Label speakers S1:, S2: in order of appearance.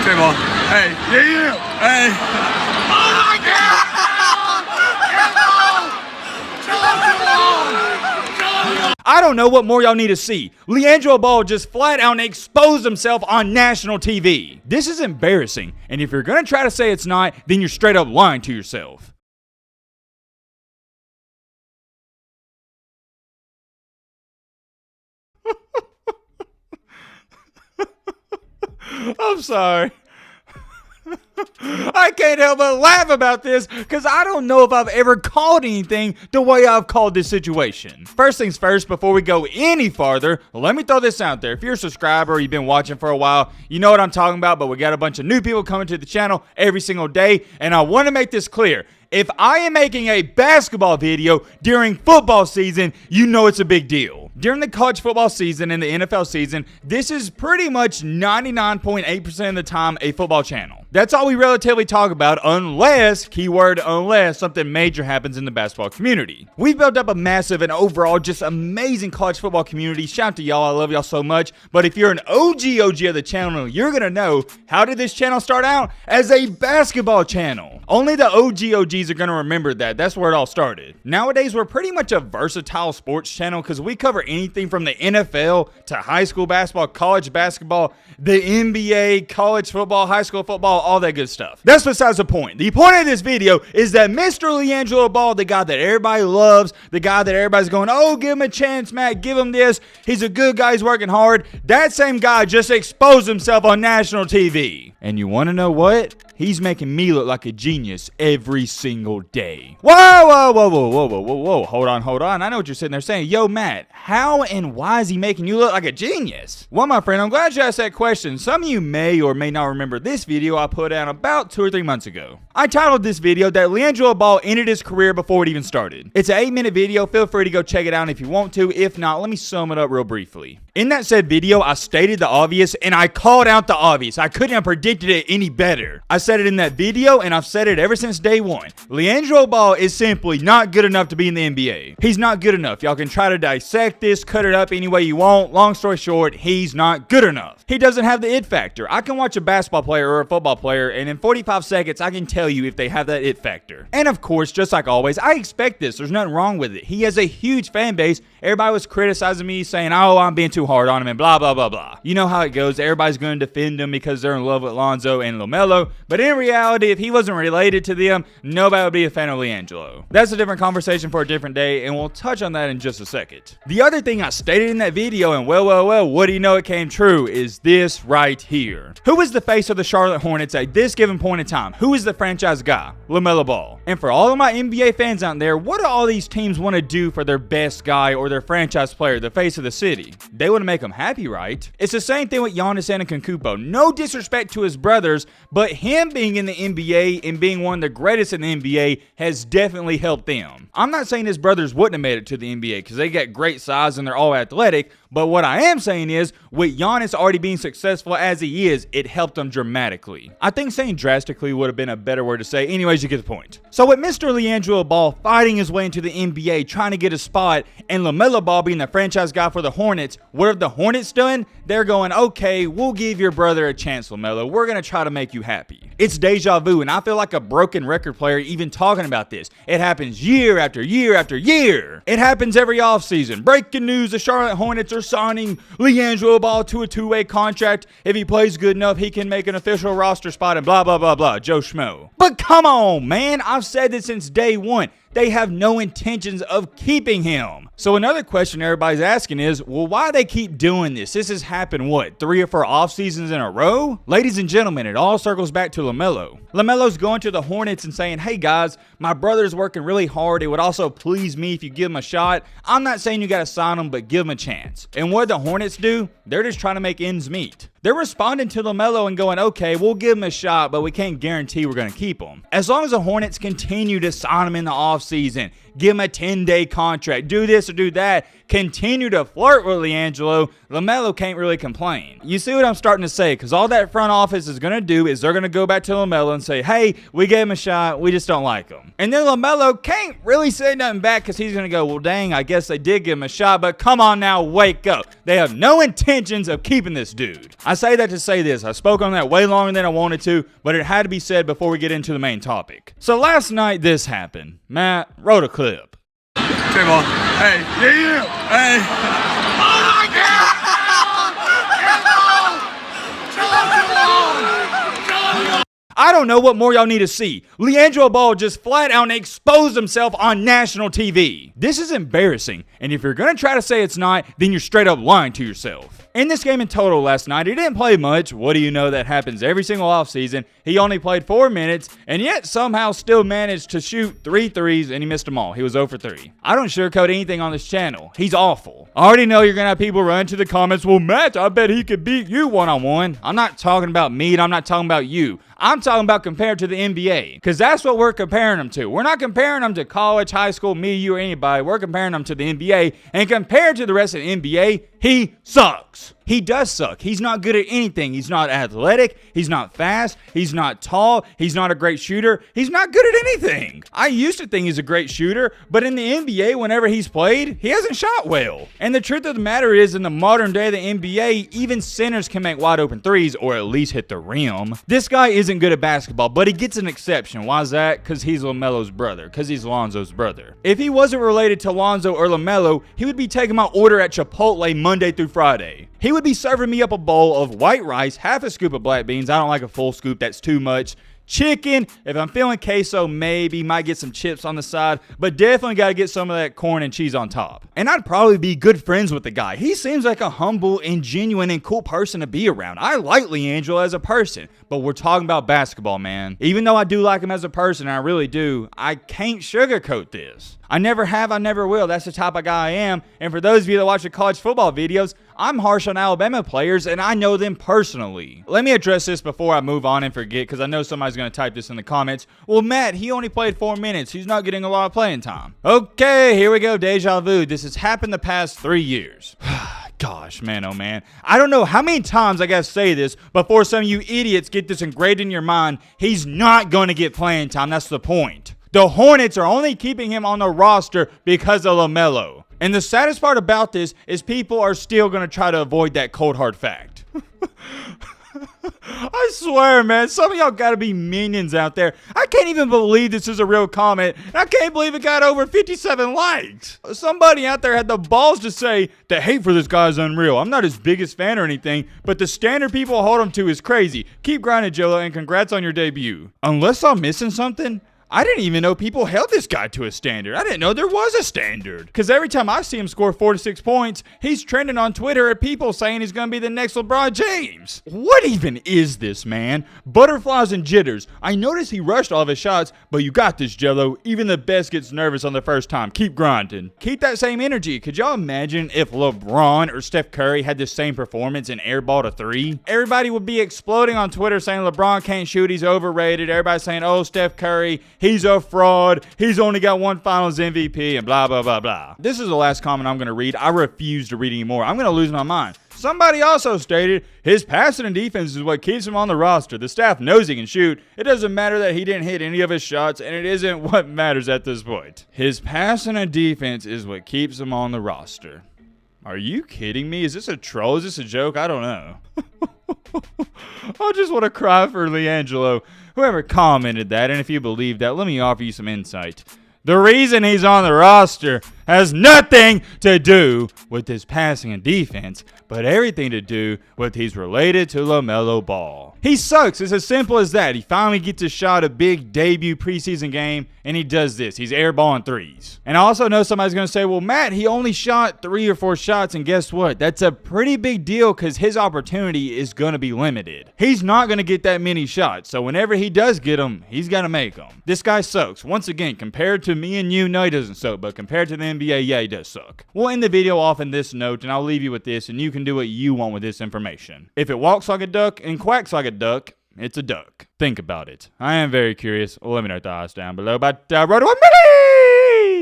S1: Okay, ball. Hey. Yeah. Hey. Oh my God!
S2: I don't know what more y'all need to see. Liangelo Ball just flat out exposed himself on national TV. This is embarrassing, and if you're gonna try to say it's not, then you're straight up lying to yourself. I'm sorry. I can't help but laugh about this because I don't know if I've ever called anything the way I've called this situation. First things first, before we go any farther, let me throw this out there. If you're a subscriber or you've been watching for a while, you know what I'm talking about, but we got a bunch of new people coming to the channel every single day, and I want to make this clear. If I am making a basketball video during football season, you know it's a big deal. During the college football season and the NFL season, this is pretty much 99.8% of the time a football channel. That's all we relatively talk about unless, keyword unless, something major happens in the basketball community. We've built up a massive and overall just amazing college football community. Shout out to y'all, I love y'all so much. But if you're an OG of the channel, you're gonna know, how did this channel start out? As a basketball channel. Only the OGs are gonna remember that. That's where it all started. Nowadays, we're pretty much a versatile sports channel because we cover anything from the NFL to high school basketball, college basketball, the NBA, college football, high school football, all that good stuff. That's besides the point. The point of this video is that Mr. Liangelo Ball, the guy that everybody loves, the guy that everybody's going, oh, give him a chance, Matt, give him this. He's a good guy, he's working hard. That same guy just exposed himself on national TV. And you want to know what? He's making me look like a genius every single day. Whoa. Hold on. I know what you're sitting there saying. Yo, Matt, how and why is he making you look like a genius? Well, my friend, I'm glad you asked that question. Some of you may or may not remember this video I put out about 2 or 3 months ago. I titled this video that Liangelo Ball ended his career before it even started. It's an 8-minute video. Feel free to go check it out if you want to. If not, let me sum it up real briefly. In that said video, I stated the obvious and I called out the obvious. I couldn't have predicted it any better. I said it in that video and I've said it ever since day one. Liangelo Ball is simply not good enough to be in the NBA. He's not good enough. Y'all can try to dissect this, cut it up any way you want. Long story short, he's not good enough. He doesn't have the it factor. I can watch a basketball player or a football player and in 45 seconds, I can tell you if they have that it factor. And of course, just like always, I expect this. There's nothing wrong with it. He has a huge fan base. Everybody was criticizing me saying, oh, I'm being too hard on him and blah, blah, blah, blah. You know how it goes. Everybody's going to defend him because they're in love with Lonzo and LaMelo. But in reality, if he wasn't related to them, nobody would be a fan of Liangelo. That's a different conversation for a different day, and we'll touch on that in just a second. The other thing I stated in that video, and well, what do you know, it came true, is this right here. Who is the face of the Charlotte Hornets at this given point in time? Who is the franchise guy? LaMelo Ball. And for all of my NBA fans out there, what do all these teams want to do for their best guy or their franchise player, the face of the city? They want to make him happy, right? It's the same thing with Giannis Antetokounmpo. No disrespect to his brothers, but him being in the NBA and being one of the greatest in the NBA has definitely helped them. I'm not saying his brothers wouldn't have made it to the NBA because they got great size and they're all athletic, but what I am saying is, with Giannis already being successful as he is, it helped him dramatically. I think saying drastically would have been a better word to say. Anyways, you get the point. So with Mr. Liangelo Ball fighting his way into the NBA, trying to get a spot, and LaMelo Ball being the franchise guy for the Hornets, what have the Hornets done? They're going, okay, we'll give your brother a chance, LaMelo. We're going to try to make you happy. It's deja vu, and I feel like a broken record player even talking about this. It happens year after year after year. It happens every offseason. Breaking news, the Charlotte Hornets are signing Liangelo Ball to a 2-way contract. If he plays good enough, he can make an official roster spot and blah, blah, blah, blah. Joe Schmo. But come on, man. I've said this since day one. They have no intentions of keeping him. So another question everybody's asking is, well, why they keep doing this? This has happened, what, 3 or 4 off seasons in a row? Ladies and gentlemen, it all circles back to LaMelo. LaMelo's going to the Hornets and saying, hey guys, my brother's working really hard. It would also please me if you give him a shot. I'm not saying you got to sign him, but give him a chance. And what the Hornets do? They're just trying to make ends meet. They're responding to LaMelo and going, okay, we'll give him a shot, but we can't guarantee we're going to keep him. As long as the Hornets continue to sign him in the offseason, give him a 10-day contract, do this or do that, continue to flirt with Liangelo, LaMelo can't really complain. You see what I'm starting to say? Because all that front office is going to do is they're going to go back to LaMelo and say, hey, we gave him a shot, we just don't like him. And then LaMelo can't really say nothing back because he's going to go, well, dang, I guess they did give him a shot, but come on now, wake up. They have no intentions of keeping this dude. I say that to say this. I spoke on that way longer than I wanted to, but it had to be said before we get into the main topic. So last night this happened. Matt wrote a clip.
S1: Okay, ball. Hey, yeah, hey. Oh my God!
S2: I don't know what more y'all need to see. Liangelo Ball just flat out exposed himself on national TV. This is embarrassing, and if you're gonna try to say it's not, then you're straight up lying to yourself. In this game in total last night, he didn't play much. What do you know, that happens every single offseason. He only played 4 minutes, and yet somehow still managed to shoot 3 threes, and he missed them all. He was 0 for 3. I don't sugarcoat anything on this channel. He's awful. I already know you're gonna have people run to the comments, well, Matt, I bet he could beat you one-on-one. I'm not talking about me, and I'm not talking about you. I'm talking about compared to the NBA, because that's what we're comparing them to. We're not comparing them to college, high school, me, you, or anybody. We're comparing them to the NBA, and compared to the rest of the NBA, he sucks. He does suck. He's not good at anything. He's not athletic. He's not fast. He's not tall. He's not a great shooter. He's not good at anything. I used to think he's a great shooter, but in the NBA, whenever he's played, he hasn't shot well. And the truth of the matter is, in the modern day of the NBA, even centers can make wide open threes or at least hit the rim. This guy isn't good at basketball, but he gets an exception. Why is that? Because he's LaMelo's brother. Because he's Lonzo's brother. If he wasn't related to Lonzo or LaMelo, he would be taking my order at Chipotle Monday through Friday. He would be serving me up a bowl of white rice, half a scoop of black beans. I don't like a full scoop. That's too much. Chicken. If I'm feeling queso, maybe might get some chips on the side, but definitely got to get some of that corn and cheese on top. And I'd probably be good friends with the guy. He seems like a humble and genuine and cool person to be around. I like Liangelo as a person, but we're talking about basketball, man. Even though I do like him as a person, and I really do, I can't sugarcoat this. I never have, I never will. That's the type of guy I am. And for those of you that watch the college football videos, I'm harsh on Alabama players, and I know them personally. Let me address this before I move on and forget, because I know somebody's going to type this in the comments. Well, Matt, he only played 4 minutes. He's not getting a lot of playing time. Okay, here we go. Deja vu. This has happened the past 3 years. Gosh, man, oh man. I don't know how many times I gotta say this before some of you idiots get this engraved in your mind. He's not going to get playing time. That's the point. The Hornets are only keeping him on the roster because of LaMelo. And the saddest part about this is people are still going to try to avoid that cold hard fact. I swear, man, some of y'all gotta be minions out there. I can't even believe this is a real comment. I can't believe it got over 57 likes. Somebody out there had the balls to say the hate for this guy is unreal. I'm not his biggest fan or anything, but the standard people hold him to is crazy. Keep grinding, Jello, and congrats on your debut. Unless I'm missing something, I didn't even know people held this guy to a standard. I didn't know there was a standard. Because every time I see him score 4 to 6 points, he's trending on Twitter at people saying he's going to be the next LeBron James. What even is this, man? Butterflies and jitters. I noticed he rushed all of his shots, but you got this, Jello. Even the best gets nervous on the first time. Keep grinding. Keep that same energy. Could y'all imagine if LeBron or Steph Curry had the same performance and airballed a 3? Everybody would be exploding on Twitter saying LeBron can't shoot, he's overrated. Everybody saying, oh, Steph Curry, he's a fraud. He's only got 1 Finals MVP and blah, blah, blah, blah. This is the last comment I'm going to read. I refuse to read anymore. I'm going to lose my mind. Somebody also stated his passing and defense is what keeps him on the roster. The staff knows he can shoot. It doesn't matter that he didn't hit any of his shots, and it isn't what matters at this point. His passing and defense is what keeps him on the roster. Are you kidding me? Is this a troll? Is this a joke? I don't know. I just want to cry for Liangelo. Whoever commented that, and if you believe that, let me offer you some insight. The reason he's on the roster has nothing to do with his passing and defense, but everything to do with he's related to LaMelo Ball. He sucks. It's as simple as that. He finally gets a shot, a big debut preseason game, and he does this. He's airballing threes. And I also know somebody's going to say, well, Matt, he only shot 3 or 4 shots, and guess what? That's a pretty big deal because his opportunity is going to be limited. He's not going to get that many shots, so whenever he does get them, he's got to make them. This guy sucks. Once again, compared to me and you, no, he doesn't suck, but compared to the NBA, yeah, he does suck. We'll end the video off in this note, and I'll leave you with this, and you can do what you want with this information. If it walks like a duck and quacks like a duck, it's a duck. Think about it. I am very curious. Let me know your thoughts down below. But road to 1 million!